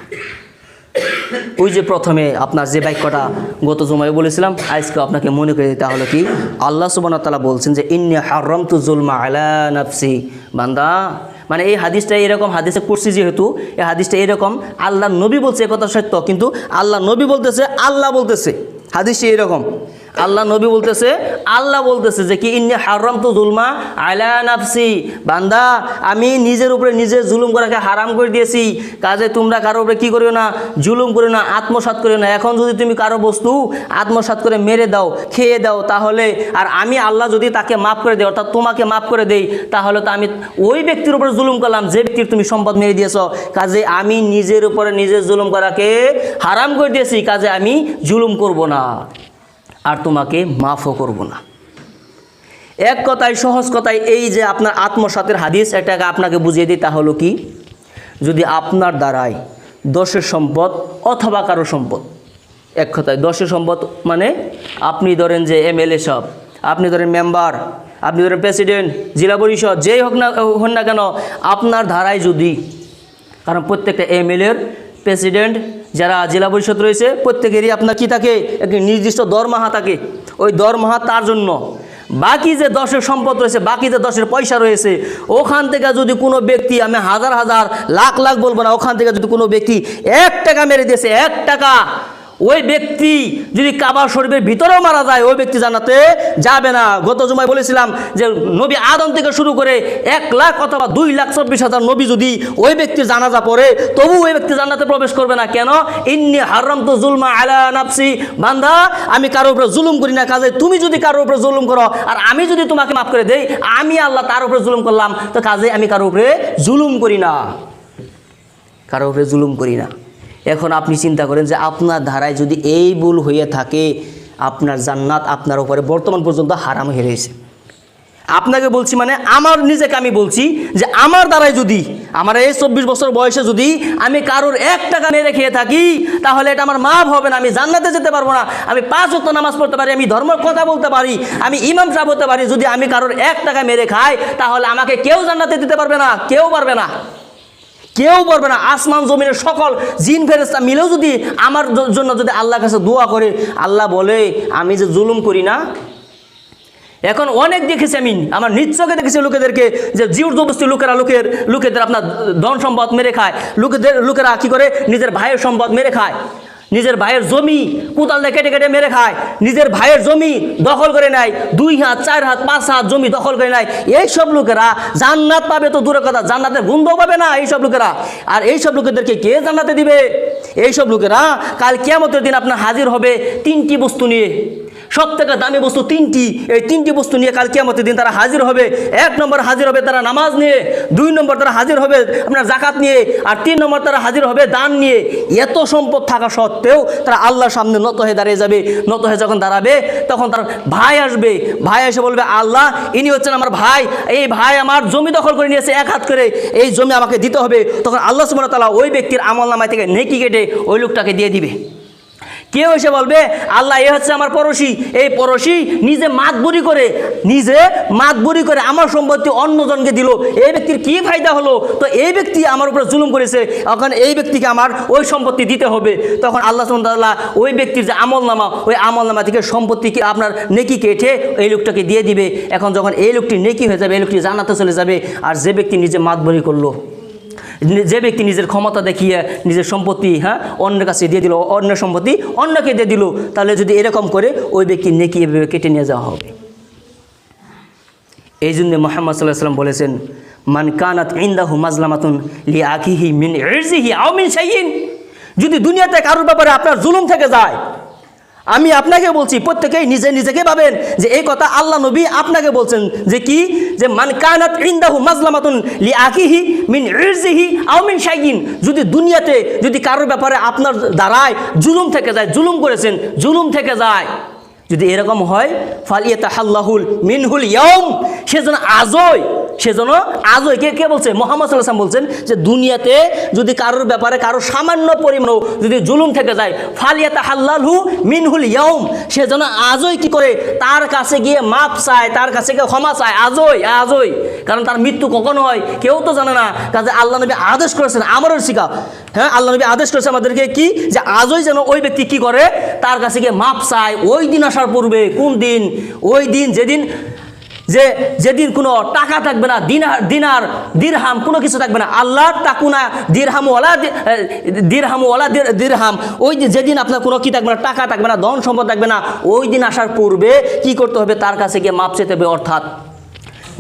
ওই যে প্রথমে আপনার যে বাক্যটা গত জুমায় বলেছিলাম, আজকে আপনাকে মনে করে দিতে হলো কি, আল্লাহ সুবহানাহু ওয়া তাআলা বলছেন যে ইন্নী হারামতু যুলমা আলা নাফসি। বান্দা, মানে এই হাদিসটা এরকম, হাদিসে কুরসি যেহেতু এই হাদিসটা এরকম, আল্লাহ নবী বলছে একথা সত্য, কিন্তু আল্লাহ নবী বলতেছে, আল্লাহ বলতেছে, হাদিসটা এরকম, আল্লাহ নবী বলতেছে, আল্লাহ বলতেছে যে কি ইন্নী হারামতু যুলমা আলা নাফসি। বান্দা, আমি নিজের উপরে নিজে জুলুম করাকে হারাম করে দিয়েছি, কাজে তোমরা কারো উপরে কি করিও না, জুলুম করিও না, আত্মসাৎ করিও না। এখন যদি তুমি কারো বস্তু আত্মসাৎ করে মেরে দাও, খেয়ে দাও, তাহলে আর আমি আল্লাহ যদি তাকে মাফ করে দেই, অর্থাৎ তোমাকে মাফ করে দেই, তাহলে তো আমি ওই ব্যক্তির উপরে জুলুম করলাম যে ব্যক্তির তুমি সম্পদ মেরে দিয়েছ। কাজে আমি নিজের উপরে নিজের জুলুম করাকে হারাম করে দিয়েছি, কাজে আমি জুলুম করব না, আর তোমাকে মাফও করব না। এক কথায়, সহজ কথায়, এই যে আপনার আত্মসাতের হাদিস, এটাকে আপনাকে বুঝিয়ে দিই। তা হলো কি, যদি আপনার দ্বারাই দোষের সম্পদ অথবা কারো সম্পদ, এক কথায় দোষের সম্পদ মানে আপনি ধরেন যে MLA সব, আপনি ধরেন মেম্বার, আপনি ধরেন প্রেসিডেন্ট, জেলা পরিষদ, যেই হন না কেন, আপনার ধারায় যদি, কারণ প্রত্যেকটা MLA-র প্রেসিডেন্ট যারা জেলা পরিষদ রয়েছে, প্রত্যেকেরই আপনার কি থাকে, একটি নির্দিষ্ট দরমাহা থাকে। ওই দরমাহা তার জন্য, বাকি যে দশের সম্পদ রয়েছে, বাকি যে দশের পয়সা রয়েছে, ওখান থেকে যদি কোনো ব্যক্তি, আমি হাজার হাজার লাখ লাখ বলবো না, ওখান থেকে যদি কোনো ব্যক্তি 1 টাকা মেরে দিয়েছে, 1 টাকা, ওই ব্যক্তি যদি কাবা শরীফের ভিতরেও মারা যায়, ওই ব্যক্তি জান্নাতে যাবে না। গত জুমায় বলেছিলাম যে নবী আদম থেকে শুরু করে 1 লাখ অথবা 2,24,000 নবী যদি ওই ব্যক্তির জানাজা পড়ে, তবু ওই ব্যক্তি জান্নাতে প্রবেশ করবে না। কেন? ইন্নী হারামতু যুলমা আলা নাফসি। বান্দা, আমি কারোর উপরে জুলুম করি না, কাজে তুমি যদি কারোর উপরে জুলুম করো, আর আমি যদি তোমাকে মাফ করে দেই, আমি আল্লাহ তার উপরে জুলুম করলাম, তো কাজে আমি কারোর উপরে জুলুম করি না, কারোর উপরে জুলুম করি না। এখন আপনি চিন্তা করেন যে আপনার ধারায় যদি এই ভুল হয়ে থাকে, আপনার জান্নাত আপনার উপরে বর্তমান পর্যন্ত হারাম হয়ে রয়েছে। আপনাকে বলছি মানে আমার নিজেকে আমি বলছি যে আমার দ্বারাই যদি আমার এই 24 বছর বয়সে যদি আমি কারোর 1 টাকা মেরে খেয়ে থাকি, তাহলে এটা আমার মাফ হবে না, আমি জান্নাতে যেতে পারবো না। আমি 5 ওয়াক্ত নামাজ পড়তে পারি, আমি ধর্মের কথা বলতে পারি, আমি ইমাম সাহেব হতে পারি, যদি আমি কারোর 1 টাকা মেরে খাই, তাহলে আমাকে কেউ জান্নাতে দিতে পারবে না, কেউ পারবে না, কেউ পারবে না। আসমান জমিনের সকল জিন ফেরেশতা মিলেও যদি আমার জন্য যদি আল্লাহর কাছে দোয়া করে, আল্লাহ বলে আমি যে জুলুম করি না। এখন অনেক দেখেছি আমি, আমার নিশ্চয়কে দেখেছি লোকেদেরকে যে জিউর জবস্তি লোকেদের আপনার ধন সম্পদ মেরে খায়, লোকেরা কি করে নিজের ভাইয়ের সম্পদ মেরে খায়, নিজের ভাইয়ের জমি কোদাল দিয়ে কেটে কেটে মেরে খায়, নিজের ভাইয়ের জমি দখল করে নেয়, 2 হাত 4 হাত 5 হাত জমি দখল করে নেয়। এইসব লোকেরা জান্নাত পাবে তো দূরের কথা, জান্নাতের গন্ধ পাবে না এইসব লোকেরা। আর এইসব লোকেদেরকে কে জান্নাতে দিবে? এইসব লোকেরা কাল কিয়ামতের দিন আপনার হাজির হবে 3টি বস্তু নিয়ে, সবথেকে দামি বস্তু 3টি। এই 3টি বস্তু নিয়ে কাল কিয়ামতের দিন তারা হাজির হবে। 1 নম্বর হাজির হবে তারা নামাজ নিয়ে, 2 নম্বর তারা হাজির হবে আপনার জাকাত নিয়ে, আর 3 নম্বর তারা হাজির হবে দান নিয়ে। এত সম্পদ থাকা সত্ত্বেও তারা আল্লাহর সামনে নত হয়ে দাঁড়িয়ে যাবে। নত হয়ে যখন দাঁড়াবে তখন তার ভাই আসবে, ভাই এসে বলবে আল্লাহ ইনি হচ্ছেন আমার ভাই, এই ভাই আমার জমি দখল করে নিয়েছে 1 হাত করে, এই জমি আমাকে দিতে হবে। তখন আল্লাহ সুবহানাহু ওয়া তাআলা ওই ব্যক্তির আমলনামায় থেকে নেকি কেটে ওই লোকটাকে দিয়ে দিবে। কেউ এসে বলবে আল্লাহ এ হচ্ছে আমার পড়োশি, এই পড়োশি নিজে মাতবরি করে আমার সম্পত্তি অন্যজনকে দিল, এই ব্যক্তির কি ফায়দা হলো? তো এই ব্যক্তি আমার উপরে জুলুম করেছে, এখন এই ব্যক্তিকে আমার ওই সম্পত্তি দিতে হবে। তখন আল্লাহ সুবহানাহু ওয়া তাআলা ওই ব্যক্তির যে আমলনামা, ওই আমলনামা থেকে সম্পত্তিকে আপনার নেকি কেটে এই লোকটাকে দিয়ে দিবে। এখন যখন এই লোকটি নেকি হয়ে যাবে, এই লোকটি জান্নাতে চলে যাবে। আর যে ব্যক্তি নিজে মাতবরি করলো, যে ব্যক্তি নিজের ক্ষমতা দেখিয়ে নিজের সম্পত্তি অন্যের কাছে দিয়ে দিল, অন্যের সম্পত্তি অন্যকে দিয়ে দিল, তাহলে যদি এরকম করে ওই ব্যক্তির নেকি এভাবে কেটে নিয়ে যাওয়া হবে। এই জন্য মুহাম্মদ সাল্লাল্লাহু আলাইহি ওয়াসাল্লাম বলেছেন মান কানাত ইনদাহু মাজলামাতুন লিআখিহি মিন ইরজিহি আও মিন শাইইন, যদি দুনিয়াতে কারোর ব্যাপারে আপনার জুলুম থেকে যায়, আমি আপনাকে বলছি, প্রত্যেকেই নিজেকে ভাবেন যে এই কথা আল্লাহ নবী আপনাকে বলছেন যে কি, যে মান কানাত ইনদাহু মাজলামাতুন লিআখিহি মিন ইরজিহি আও মিন শাইইন, যদি দুনিয়াতে যদি কারোর ব্যাপারে আপনার দ্বারায় জুলুম থেকে যায়, জুলুম করেছেন, জুলুম থেকে যায়, যদি এরকম হয় ফালিয়াতাহাল্লাহুল মিনহুল ইয়াউম, সেজন্য আজই কে বলছে? মুহাম্মদ সাল্লাল্লাহু আলাইহি ওয়াসাল্লাম বলছেন যে দুনিয়াতে যদি কারোর ব্যাপারে কারো সামান্য পরিমাণও যদি জুলুম থেকে যায়, ফালিয়াতাহাল্লাহু মিনহুল ইয়াউম, সেজন্য আজই কি করে তার কাছে গিয়ে মাপ চায়, তার কাছে গিয়ে ক্ষমা চায়, আজই। কারণ তার মৃত্যু কখন হয় কেউ তো জানে না। কাজে আল্লাহ নবী আদেশ করেছেন, আমারও শিখা, আল্লাহ নবী আদেশ করেছে আমাদেরকে কি, যে আজই যেন ওই ব্যক্তি কি করে তার কাছে গিয়ে মাপ চায়। ওই দিন আসার পূর্বে, কোন দিন? ওই দিন যেদিন কোনো টাকা থাকবে না, দিনার দিরহাম কোনো কিছু থাকবে না। আল্লাহ তাকুনা দিরহাম, ওই যেদিন আপনার কোনো কি থাকবে না, টাকা থাকবে না, ধন সম্পদ থাকবে না, ওই দিন আসার পূর্বে কি করতে হবে? তার কাছে গিয়ে মাপ চেতে হবে। অর্থাৎ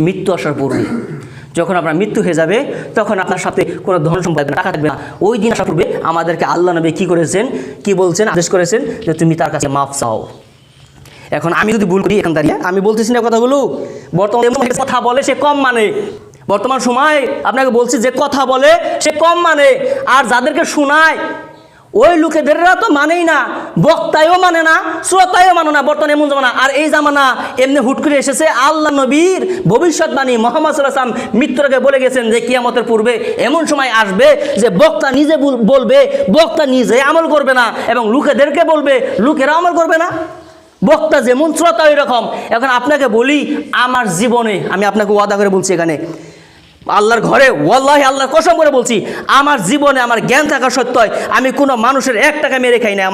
মৃত্যু আসার পূর্বে, যখন আপনার মৃত্যু হয়ে যাবে তখন আপনার সাথে কোনো ধন সম্পদ টাকা থাকবে না। ওই দিন আসার পূর্বে আমাদেরকে আল্লাহ নবী কি করেছেন, কি বলছেন, আদেশ করেছেন যে তুমি তার কাছে মাপ চাও। এখন আমি যদি ভুল করি, এখান দাঁড়িয়ে আমি বলতেছি না কথাগুলো, বর্তমানে কথা বলে সে কম মানে, বর্তমান সময় আপনাকে বলছি যে কথা বলে সে কম মানে, আর যাদেরকে শোনায় ওই লোকেদেররা তো মানেই না, বক্তায়ও মানে না, শ্রোতায়ও মানে না। বর্তমানে এমন জামানা, আর এই জামানা এমনি হুট করে এসেছে। আল্লাহ নবীর ভবিষ্যৎবাণী মুহাম্মদ সাল্লাল্লাহু আলাইহি ওয়াসাল্লাম মৃত্যুর আগে বলে গেছেন যে কিয়ামতের পূর্বে এমন সময় আসবে যে বক্তা নিজে বলবে, বক্তা নিজে আমল করবে না, এবং লোকেদেরকে বলবে, লোকেরা আমল করবে না। বক্তা যেমন শ্রোতা ওই রকম। এখন আপনাকে বলি, আমার জীবনে আমি আপনাকে ওয়াদা করে বলছি, এখানে আল্লাহর ঘরে ওয়াল্লাহি আল্লাহর কসম করে বলছি, আমার জীবনে আমার জ্ঞান থাকা সত্ত্বেও আমি কোনো মানুষের 1 টাকা মেরে খাই না,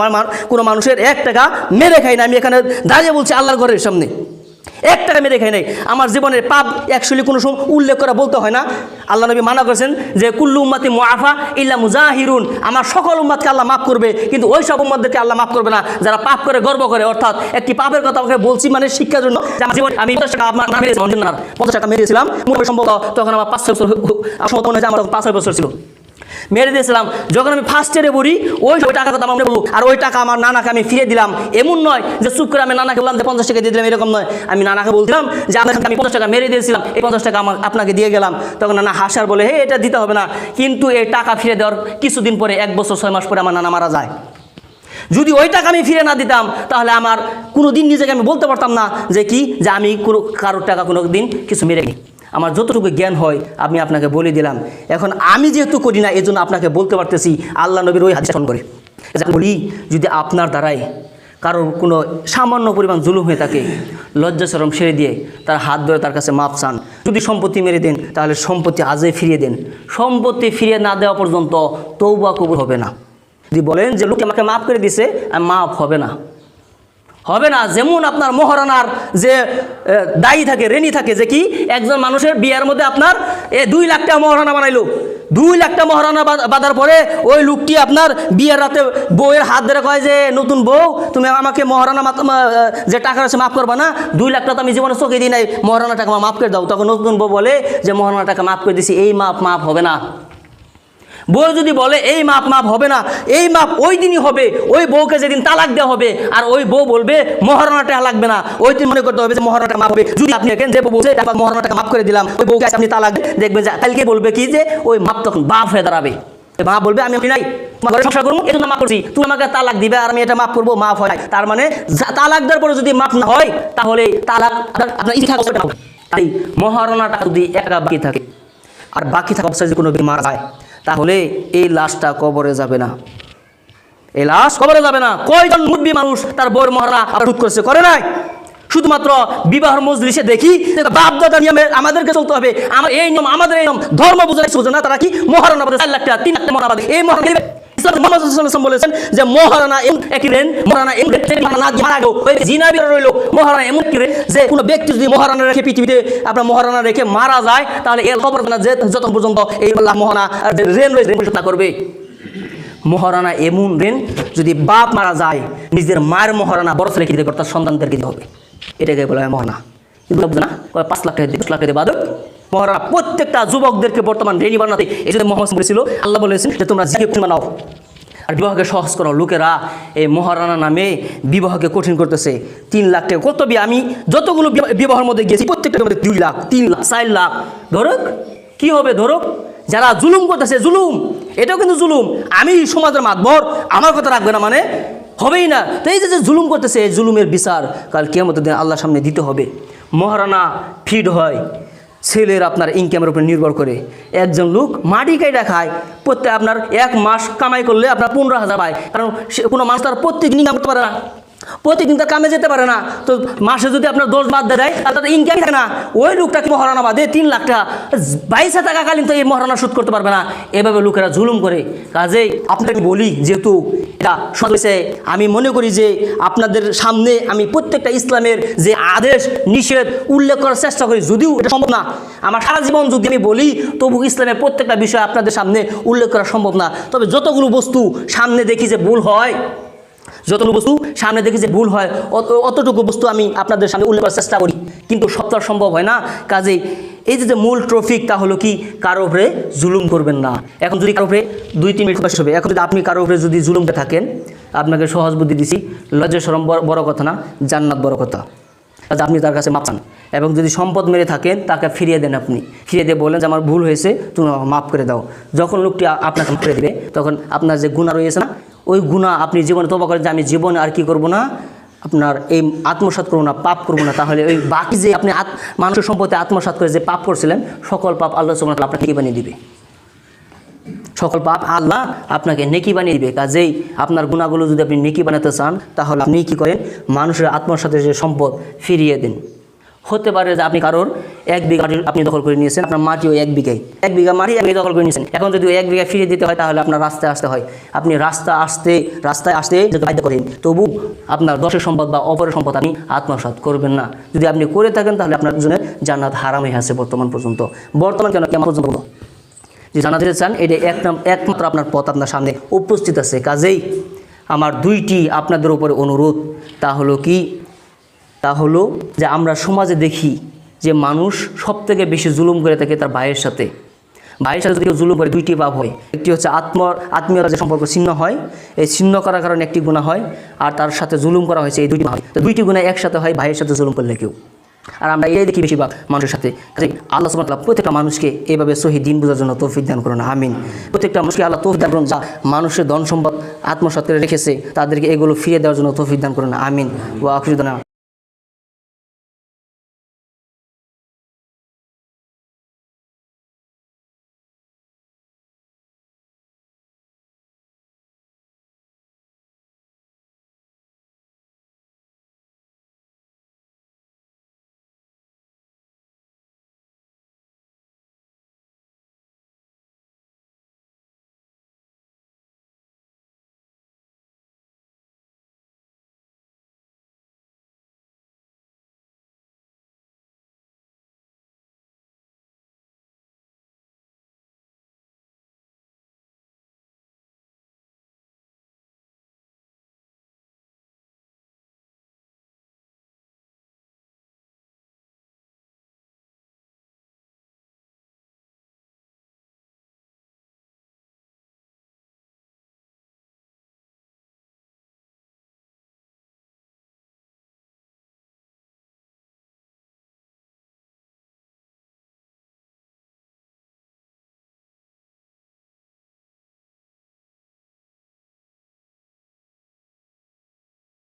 কোনো মানুষের 1 টাকা মেরে খাই না। আমি এখানে দাঁড়িয়ে বলছি আল্লাহর ঘরের সামনে, 1 টাকা মেরে খাই নাই। আমার জীবনের পাপ অ্যাকচুয়ালি কোনো সময় উল্লেখ করা বলতে হয় না। আল্লাহ নবী মানা করেছেন যে কুল্লু উম্মাতি মুআফা ইল্লা মুজাহিরুন, আমার সকল উম্মাতকে আল্লাহ মাফ করবে, কিন্তু ওই সব উম্মাতদেরকে আল্লাহ মাফ করবে না যারা পাপ করে গর্ব করে। অর্থাৎ একটি পাপের কথা আমাকে বলছি মানে শিক্ষার জন্য। আমার জীবনে আমি 50 টাকা আপনার নামে 50 টাকা মেরেছিলাম, সম্ভবত তখন আমার 5-6 বছর, আমার 5-6 বছর ছিল। মেরে দিয়েছিলাম। যখন আমি ফার্স্ট ইয়ারে পড়ি ওই টাকার কথা আমরা বলবো, আর ওই টাকা আমার নানাকে আমি ফিরে দিলাম। এমন নয় যে চুপ করে আমি নানাকে বললাম যে 50 টাকা দিয়ে দিলাম, এরকম নয়। আমি নানাকে বলছিলাম যে আপনাকে আমি 50 টাকা মেরে দিয়েছিলাম, এই 50 টাকা আপনাকে দিয়ে গেলাম। তখন নানা হাসার বলে, হে এটা দিতে হবে না। কিন্তু এই টাকা ফিরে দেওয়ার কিছুদিন পরে, 1 বছর 6 মাস পরে আমার নানা মারা যায়। যদি ওই টাকা আমি ফিরে না দিতাম তাহলে আমার কোনো দিন নিজেকে আমি বলতে পারতাম না যে কি, যে আমি কোনো কারোর টাকা কোনো দিন কিছু মেরে নিই। আমার যতটুকু জ্ঞান হয় আমি আপনাকে বলে দিলাম। এখন আমি যেহেতু করি না, এই জন্য আপনাকে বলতে পারতেছি আল্লাহ নবীর ওই হাদিস করে বলি, যদি আপনার দ্বারাই কারোর কোনো সামান্য পরিমাণ জুলুম হয়ে থাকে, লজ্জা শরম ছেড়ে দিয়ে তার হাত ধরে তার কাছে মাপ চান। যদি সম্পত্তি মেরে দেন তাহলে সম্পত্তি আজই ফিরিয়ে দেন। সম্পত্তি ফিরিয়ে না দেওয়া পর্যন্ত তওবা কবুল হবে না। যদি বলেন যে লোক আমাকে মাফ করে দিছে, মাফ হবে না, হবে না। যেমন আপনার মহারানার যে দায়ী থাকে, রেনি থাকে, যে কি একজন মানুষের বিয়ের মধ্যে আপনার 2 লাখ টাকা মহারানা বানাইলো। 2 লাখ টাকা মহারানা বাঁধার পরে ওই লোকটি আপনার বিয়ের রাতে বউয়ের হাত ধরে কয় যে নতুন বউ তুমি আমাকে মহারানা যে টাকা আছে মাফ করবা না, 2 লাখ টাকা তো আমি জীবনে চোখে দিই নাই, মহারানা টাকা মাফ করে দাও। তখন নতুন বউ বলে যে মহারানা টাকা মাফ করে দিছি, এই মাফ হবে না। বউ যদি বলে এই মাপ হবে না, এই মাপ ওই দিনই হবে, ওই বউকে যেদিন তালাক দেওয়া হবে। আর ওই বউ বলবে মহারণা টাকা লাগবে না, ওই দিন মনে করতে হবে যে মহারণা টাকা মাপ হবে। যদি আপনি দেখেন যে বউ বলছে মহারণা টাকা মাফ করে দিলাম, ওই বউকে আপনি তালাক দেখবেন যে কালকে বলবে কি যে ওই মাপ তখন বাপ হয়ে দাঁড়াবে। মা বলবে আমি নাই তোমার ঘরে সংসার করবো, এই জন্য মাফ করছি, তুমি আমাকে তালাক দিবে আর আমি এটা মাফ করবো, মাফ হয়। তার মানে তালাক দেওয়ার পরে যদি মাফ না হয় তাহলে তালাক আপনার ইচ্ছা হবে। তাই মহারণা টাকা যদি একা বাকি থাকে আর বাকি থাকা অবস্থায় যদি কোনো মারা যায় তাহলে এই লাশটা কবরে যাবে না, এই লাশ কবরে যাবে না। কয়জন মুরব্বী মানুষ তার বউয়ের মহারণা আরোপ করেছে, করে নাই? শুধুমাত্র বিবাহ মজলিসে দেখি বাপ দাদা নিয়মে আমাদেরকে চলতে হবে, আমার এই নিয়ম, আমাদের এই নিয়ম, ধর্ম বোঝে না। তারা কি মহারণা বাদে 4 লাখ টাকা 3 লাখ টাকা মহারণা, এই মহারণা বলেছেন যে মহারণা এমন একই রেন, মহারণা এমন মহারণা এমন কি রেন যে কোনো ব্যক্তি যদি মহারণা রেখে পৃথিবীতে আপনার মহারণা রেখে মারা যায় তাহলে এর খবর না যে যত পর্যন্ত এই মহারণা রেন রয়েছে রেন করবে। মহারণা এমন রেন যদি বাপ মারা যায় নিজের মায়ের মহারণা বড় ছেলে দিতে তার সন্তানদেরকে দিতে হবে, এটাকে বলা হয় মহারণা। কিন্তু না 5 লাখ টাকা 10 লাখ টাকা বাদক মহারণা প্রত্যেকটা যুবকদেরকে বর্তমান রেনি বানাতে এই জন্য মোহাম্মদ বলেছিল, আল্লাহ বলেছেন যে তোমরা জিকে বানাও আর বিবাহকে সহজ করো। লোকেরা এই মহারণা নামে বিবাহকে কঠিন করতেছে। 3 লাখ টাকা কত বিয়ে, আমি যতগুলো বিবাহের মধ্যে গেছি প্রত্যেকটার মধ্যে 2 লাখ 3 লাখ 4 লাখ ধরুক, কি হবে ধরুক। যারা জুলুম করতেছে, জুলুম এটাও কিন্তু জুলুম। আমি সমাজের মাতবর, আমার কথা রাখবে না মানে হবেই না। তো এই যে জুলুম করতেছে, এই জুলুমের বিচার কাল কিয়ামতের দিন আল্লাহর সামনে দিতে হবে। মহারণা ফিড হয় ছেলের আপনার ইনকামের উপর নির্ভর করে। একজন লোক মাটি কাইটা খায়, প্রত্যেক আপনার 1 মাস কামাই করলে আপনার 15,000 পায়। কারণ কোনো মানুষ তার প্রত্যেক দিন করতে পারে না, প্রত্যেকদিন তার কামে যেতে পারে না। তো মাসে যদি আপনার 10 বাদ দেয় তাহলে তার ইনকাম থাকে না। ওই লোকটাকে মহারণা বাদে 3 লাখ টাকা 22 টাকাকালীন তো এই মহারণা শোধ করতে পারবে না। এভাবে লোকেরা জুলুম করে। কাজেই আপনাকে বলি, যেহেতু এটা সদস্যে আমি মনে করি যে আপনাদের সামনে আমি প্রত্যেকটা ইসলামের যে আদেশ নিষেধ উল্লেখ করার চেষ্টা করি, যদিও এটা সম্ভব না। আমার সারা জীবন যদি আমি বলি তবু ইসলামের প্রত্যেকটা বিষয় আপনাদের সামনে উল্লেখ করা সম্ভব না। তবে যতগুলো বস্তু সামনে দেখি যে ভুল হয়, যতটুকু বস্তু সামনে দেখি যে ভুল হয় অতটুকু বস্তু আমি আপনাদের সামনে উল্লেখ করার চেষ্টা করি, কিন্তু সবটা সম্ভব হয় না। কাজেই এই যে মূল ট্রফিক তা হলো কি, কারো উপরে জুলুম করবেন না। এখন যদি কারো উপরে 2-3 মিনিট বয়স হবে, এখন যদি আপনি কারো উপরে যদি জুলুমতে থাকেন, আপনাকে সহজ বুদ্ধি দিছি, লজ্জা শরম বড় কথা না, জান্নাত বড় কথা। আপনি তার কাছে মাপ চান এবং যদি সম্পদ মেরে থাকেন তাকে ফিরিয়ে দেন। আপনি ফিরিয়ে দিয়ে বলেন যে আমার ভুল হয়েছে, তুমি মাফ করে দাও। যখন লোকটি আপনাকে মাফ করে দেবে তখন আপনার যে গুনাহ রয়েছে না, ওই গুনাহ আপনি জীবনে তওবা করেন যে আমি জীবনে আর কি করব না, আপনার এই আত্মসাৎ করবো না, পাপ করবো না। তাহলে ওই বাকি যে আপনি মানুষের সম্পত্তি আত্মসাৎ করে যে পাপ করছিলেন, সকল পাপ আল্লাহ সুবহানাহু ওয়া তাআলা আপনাকে নেকি বানিয়ে দিবে। সকল পাপ আল্লাহ আপনাকে নেকি বানিয়ে দিবে। কাজেই আপনার গুনাহগুলো যদি আপনি নেকি বানাতে চান তাহলে আপনি কী করেন, মানুষের আত্মসাতের যে সম্পদ ফিরিয়ে দেন। হতে পারে যে আপনি কারোর 1 বিঘা আপনি দখল করে নিয়েছেন, আপনার মাটিও 1 বিঘাই, 1 বিঘা মাটি আপনি দখল করে নিয়েছেন। এখন যদি 1 বিঘা ফিরিয়ে দিতে হয় তাহলে আপনার রাস্তায় আসতে হয়। আপনি রাস্তায় আসতে যদি বাধ্য করেন, তবু আপনার দশের সম্পদ বা অপরের সম্পদ আপনি আত্মসাৎ করবেন না। যদি আপনি করে থাকেন তাহলে আপনার জন্য জান্নাত হারাম হয়ে আছে বর্তমান কেন কেমন পর্যন্ত যে জানাতে চান, এটা একমাত্র আপনার পথ আপনার সামনে উপস্থিত আছে। কাজেই আমার 2টি আপনাদের উপরে অনুরোধ, তা হলো যে আমরা সমাজে দেখি যে মানুষ সবথেকে বেশি জুলুম করে থাকে তার ভাইয়ের সাথে। ভাইয়ের সাথে যদি কেউ জুলুম করে দুইটি পাপ হয়। একটি হচ্ছে আত্মীয়তার যে সম্পর্ক ছিন্ন হয়, এই ছিন্ন করার কারণে একটি গুনাহ হয়, আর তার সাথে জুলুম করা হয়েছে, এই দুইটি হয়। তো দুইটি গুনাহ একসাথে হয় ভাইয়ের সাথে জুলুম করলে কেউ। আর আমরা এই দেখি বেশিরভাগ মানুষের সাথে। আল্লাহ সুবহানাহু ওয়া তাআলা প্রত্যেকটা মানুষকে এইভাবে সহি দিন বোঝার জন্য তৌফিক দান করুন, আমিন। প্রত্যেকটা মানুষকে আল্লাহ তৌফিক দান করুন, যা মানুষের ধন সম্পদ আত্মসাৎ করে রেখেছে তাদেরকে এগুলো ফিরিয়ে দেওয়ার জন্য তৌফিক দান করুন, আমিন। ওয়া আখিরু দাওয়ানা